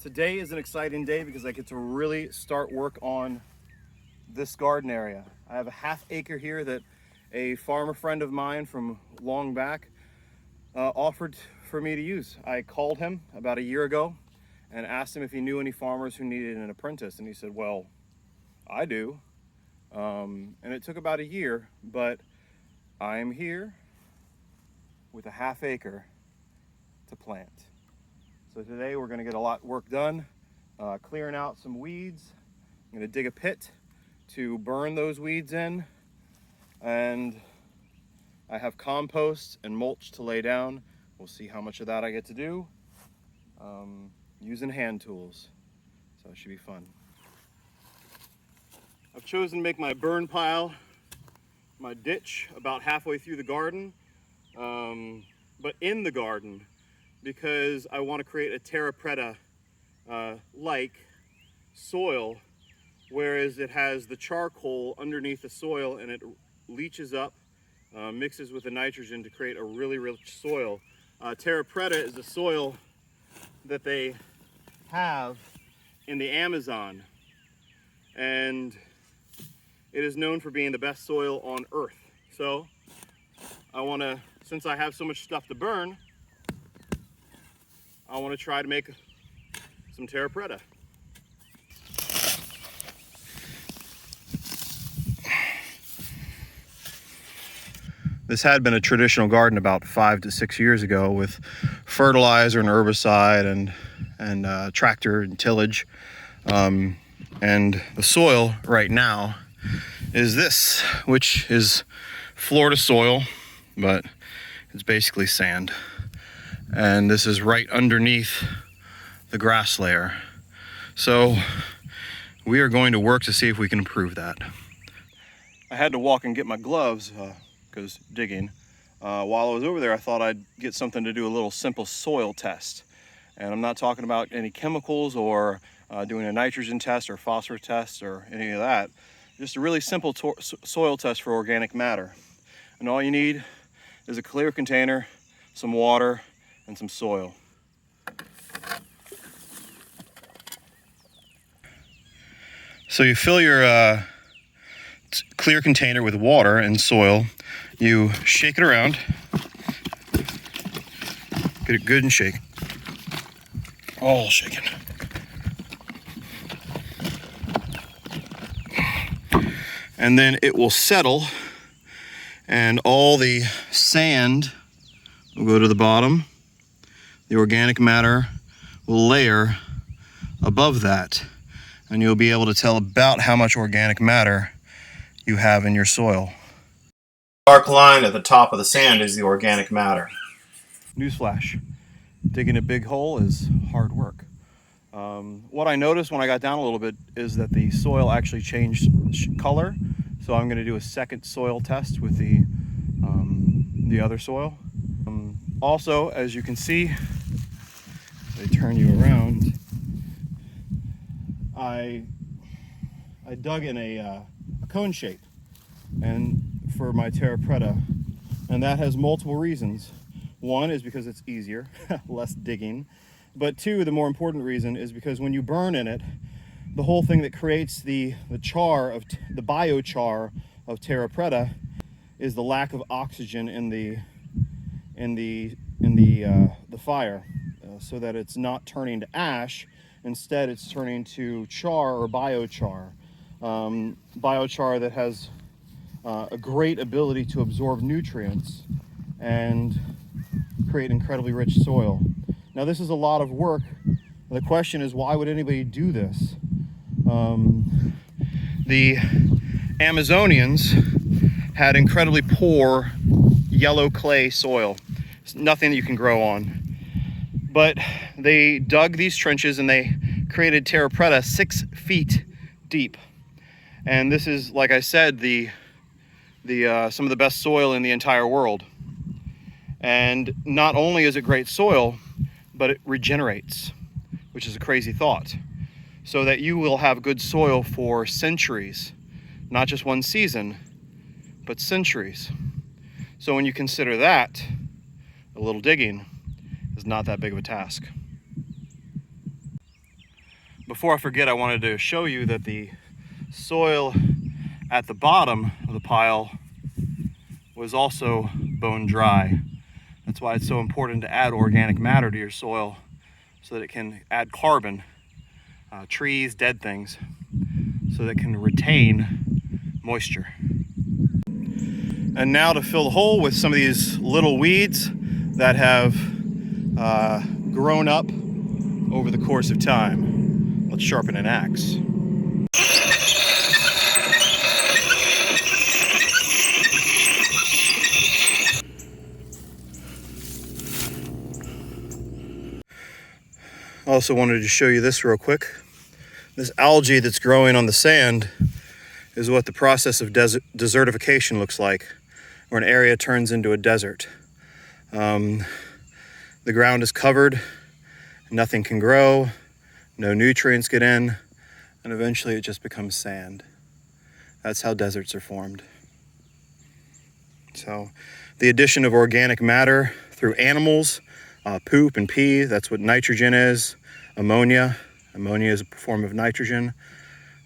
Today is an exciting day because I get to really start work on this garden area. I have a ½ acre here that a farmer friend of mine from long back offered for me to use. I called him about a year ago and asked him if he knew any farmers who needed an apprentice, and he said, well, I do. And it took about a year, but I'm here with a ½ acre to plant. So today we're going to get a lot of work done, clearing out some weeds. I'm going to dig a pit to burn those weeds in, and I have compost and mulch to lay down. We'll see how much of that I get to do using hand tools, so it should be fun. I've chosen to make my burn pile, my ditch, about halfway through the garden, but in the garden, because I want to create a terra preta like soil, whereas it has the charcoal underneath the soil and it leaches up, mixes with the nitrogen to create a really rich soil. Terra preta is the soil that they have in the Amazon, and it is known for being the best soil on earth. So I want to, since I have so much stuff to burn, I want to try to make some terra preta. This had been a traditional garden about 5 to 6 years ago with fertilizer and herbicide and tractor and tillage. And the soil right now is this, which is Florida soil, but it's basically sand. And this is right underneath the grass layer. So we are going to work to see if we can improve that. I had to walk and get my gloves because digging. While I was over there, I thought I'd get something to do a little simple soil test. And I'm not talking about any chemicals or doing a nitrogen test or phosphorus test or any of that. Just a really simple soil test for organic matter. And all you need is a clear container, some water, and some soil. So you fill your clear container with water and soil. You shake it around. Get it good and shaken. All shaken. And then it will settle, and all the sand will go to the bottom. The organic matter will layer above that, and you'll be able to tell about how much organic matter you have in your soil. Dark line at the top of the sand is the organic matter. Newsflash, digging a big hole is hard work. What I noticed when I got down a little bit is that the soil actually changed color, so I'm going to do a second soil test with the other soil. Also, as you can see, they turn you around. I dug in a cone shape and for my terra preta, and that has multiple reasons. One is because it's easier, less digging, but two, the more important reason is because when you burn in it, the whole thing that creates the char of the biochar of terra preta is the lack of oxygen in the fire, so that it's not turning to ash. Instead, it's turning to char or biochar. Biochar that has a great ability to absorb nutrients and create incredibly rich soil. Now, this is a lot of work. The question is, why would anybody do this? The Amazonians had incredibly poor yellow clay soil. It's nothing that you can grow on. But they dug these trenches and they created terra preta 6 feet deep. And this is, like I said, some of the best soil in the entire world. And not only is it great soil, but it regenerates, which is a crazy thought. So that you will have good soil for centuries, not just one season, but centuries. So when you consider that, a little digging is not that big of a task. before I forget, I wanted to show you that the soil at the bottom of the pile was also bone dry. That's why it's so important to add organic matter to your soil so that it can add carbon, trees, dead things, so that it can retain moisture. And now to fill the hole with some of these little weeds that have grown up over the course of time. Let's sharpen an axe. I also wanted to show you this real quick. This algae that's growing on the sand is what the process of desertification looks like, where an area turns into a desert. The ground is covered, nothing can grow, no nutrients get in, and eventually it just becomes sand. That's how deserts are formed. So the addition of organic matter through animals, poop and pee, that's what nitrogen is. Ammonia is a form of nitrogen.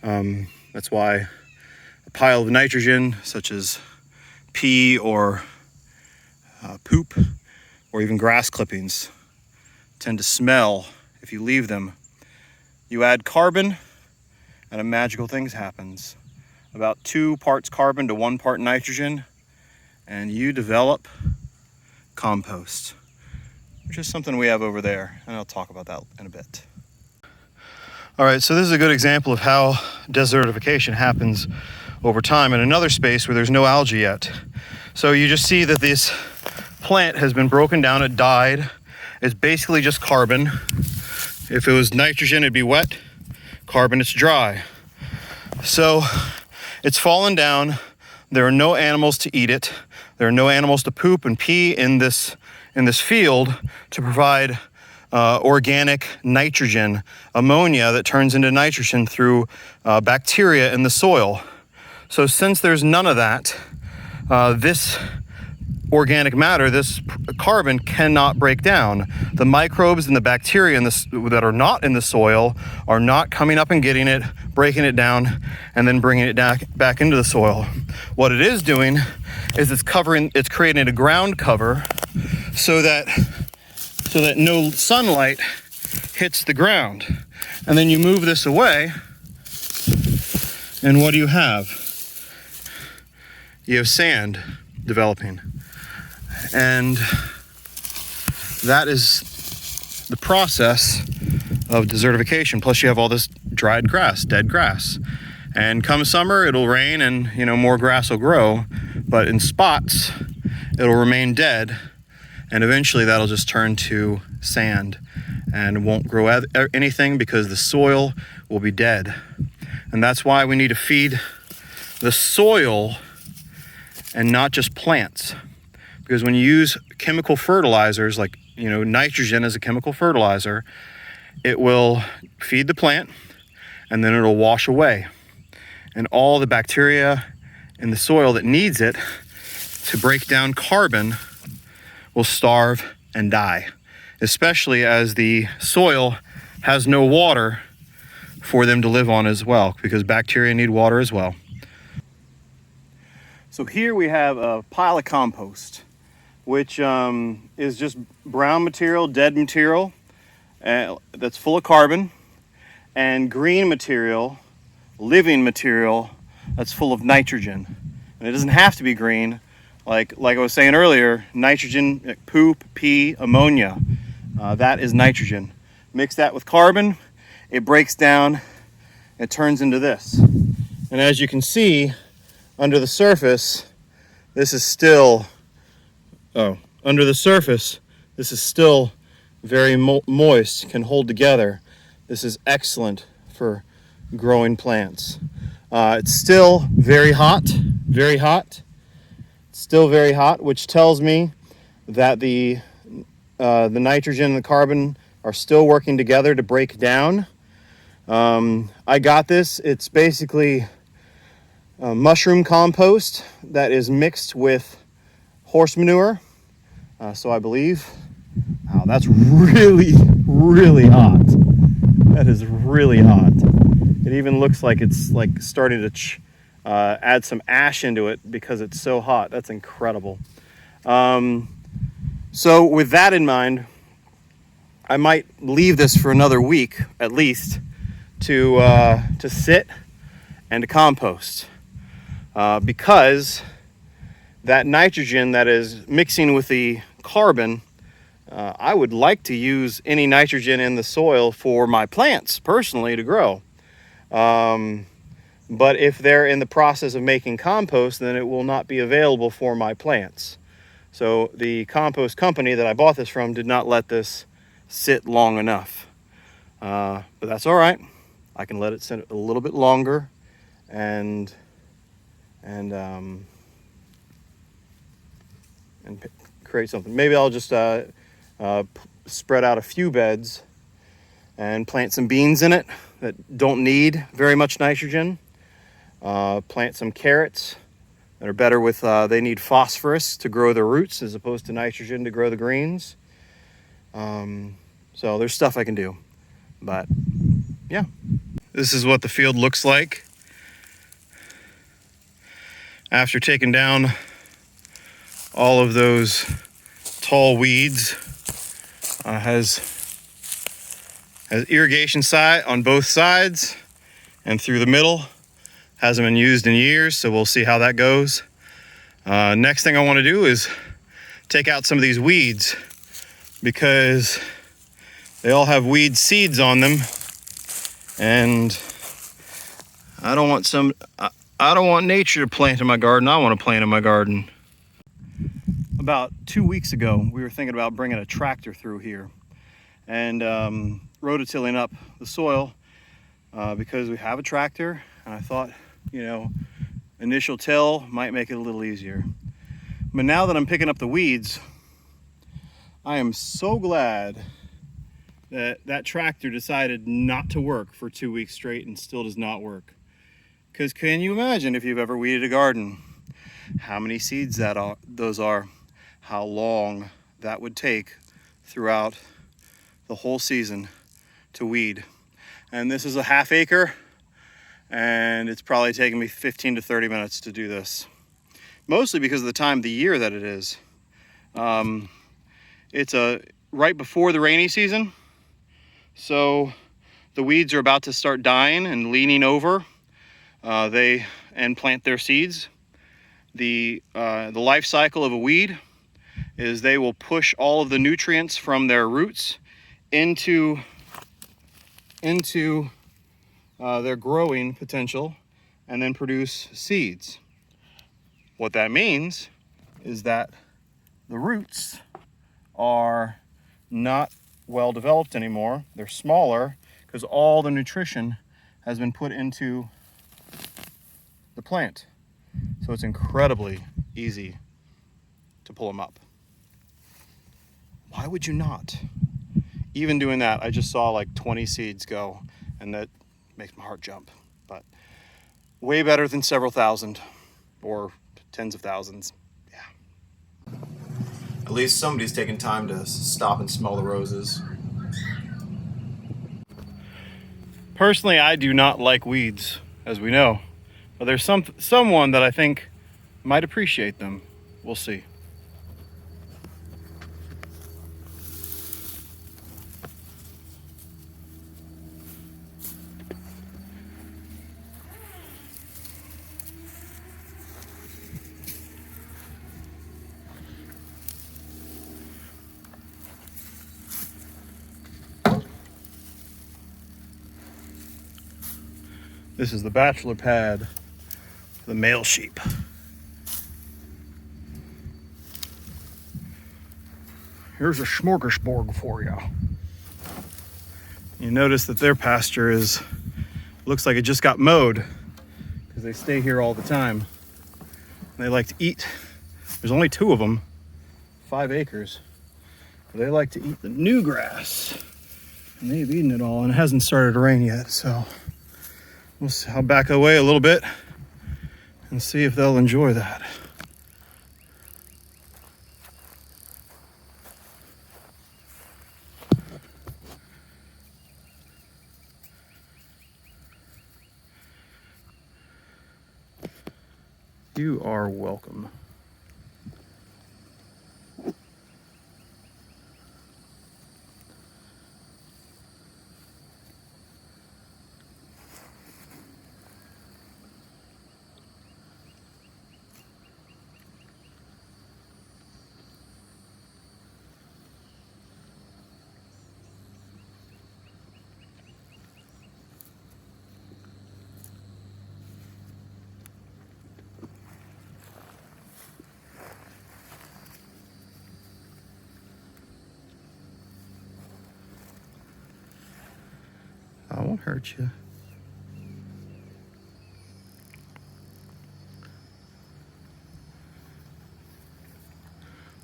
That's why a pile of nitrogen, such as pee or poop, or even grass clippings, tend to smell if you leave them. You add carbon, and a magical thing happens. About 2 parts carbon to 1 part nitrogen, and you develop compost, which is something we have over there, and I'll talk about that in a bit. All right, so this is a good example of how desertification happens over time in another space where there's no algae yet. So you just see that this plant has been broken down, it died. It's basically just carbon. If it was nitrogen, it'd be wet. Carbon, it's dry. So it's fallen down. There are no animals to eat it. There are no animals to poop and pee in this field to provide organic nitrogen, ammonia that turns into nitrogen through bacteria in the soil. So since there's none of that, this organic matter, this carbon, cannot break down. The microbes and the bacteria that are not in the soil are not coming up and getting it, breaking it down, and then bringing it back into the soil. What it is doing is it's creating a ground cover so that no sunlight hits the ground. And then you move this away, and what do you have? You have sand developing. And that is the process of desertification. Plus you have all this dried grass, dead grass. And come summer, it'll rain and more grass will grow, but in spots, it'll remain dead. And eventually that'll just turn to sand and won't grow anything because the soil will be dead. And that's why we need to feed the soil and not just plants. Because when you use chemical fertilizers, like nitrogen as a chemical fertilizer, it will feed the plant and then it'll wash away. And all the bacteria in the soil that needs it to break down carbon will starve and die, especially as the soil has no water for them to live on as well, because bacteria need water as well. So here we have a pile of compost, which is just brown material, dead material, that's full of carbon, and green material, living material, that's full of nitrogen. And it doesn't have to be green. Like I was saying earlier, nitrogen, poop, pee, ammonia, that is nitrogen. Mix that with carbon, it breaks down, it turns into this. And as you can see, under the surface, this is still very moist, can hold together. This is excellent for growing plants. It's still very hot, still very hot, which tells me that the nitrogen and the carbon are still working together to break down. I got this. It's basically mushroom compost that is mixed with horse manure. So I believe, wow, that's really, really hot. That is really hot. It even looks like it's like starting to add some ash into it because it's so hot. That's incredible. So with that in mind, I might leave this for another week at least to sit and to compost, because that nitrogen that is mixing with the carbon, I would like to use any nitrogen in the soil for my plants personally to grow. But if they're in the process of making compost, then it will not be available for my plants. So the compost company that I bought this from did not let this sit long enough. But that's all right. I can let it sit a little bit longer and create something. Maybe I'll just spread out a few beds and plant some beans in it that don't need very much nitrogen. Plant some carrots that are better with, they need phosphorus to grow their roots as opposed to nitrogen to grow the greens. So there's stuff I can do, but yeah. This is what the field looks like after taking down all of those tall weeds. Has irrigation side on both sides and through the middle. Hasn't been used in years, so we'll see how that goes. Next thing I want to do is take out some of these weeds because they all have weed seeds on them, and I don't want nature to plant in my garden. I want to plant in my garden. About 2 weeks ago, we were thinking about bringing a tractor through here and rototilling up the soil because we have a tractor, and I thought, you know, initial till might make it a little easier. But now that I'm picking up the weeds, I am so glad that that tractor decided not to work for 2 weeks straight and still does not work. Because can you imagine, if you've ever weeded a garden, how many seeds those are, how long that would take throughout the whole season to weed. And this is a half acre, and it's probably taking me 15 to 30 minutes to do this. Mostly because of the time of the year that it is. It's right before the rainy season, so the weeds are about to start dying and leaning over. And plant their seeds. The life cycle of a weed is they will push all of the nutrients from their roots into their growing potential and then produce seeds. What that means is that the roots are not well developed anymore. They're smaller because all the nutrition has been put into the plant. So it's incredibly easy to pull them up. Why would you not? Even doing that, I just saw like 20 seeds go, and that makes my heart jump. But way better than several thousand or tens of thousands. Yeah. At least somebody's taking time to stop and smell the roses. Personally, I do not like weeds, as we know. But there's someone that I think might appreciate them. We'll see. This is the bachelor pad for the male sheep. Here's a smorgasbord for you. You notice that their pasture looks like it just got mowed because they stay here all the time. They like to eat. There's only 2 of them, 5 acres. They like to eat the new grass. And they've eaten it all, and it hasn't started to rain yet, so I'll back away a little bit and see if they'll enjoy that. You are welcome. I won't hurt you.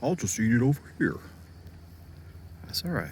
I'll just eat it over here. That's all right.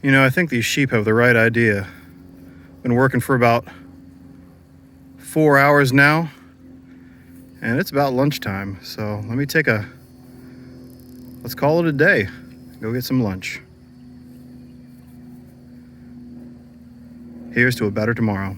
You know, I think these sheep have the right idea. Been working for about 4 hours now, and it's about lunchtime. So let's call it a day. Go get some lunch. Here's to a better tomorrow.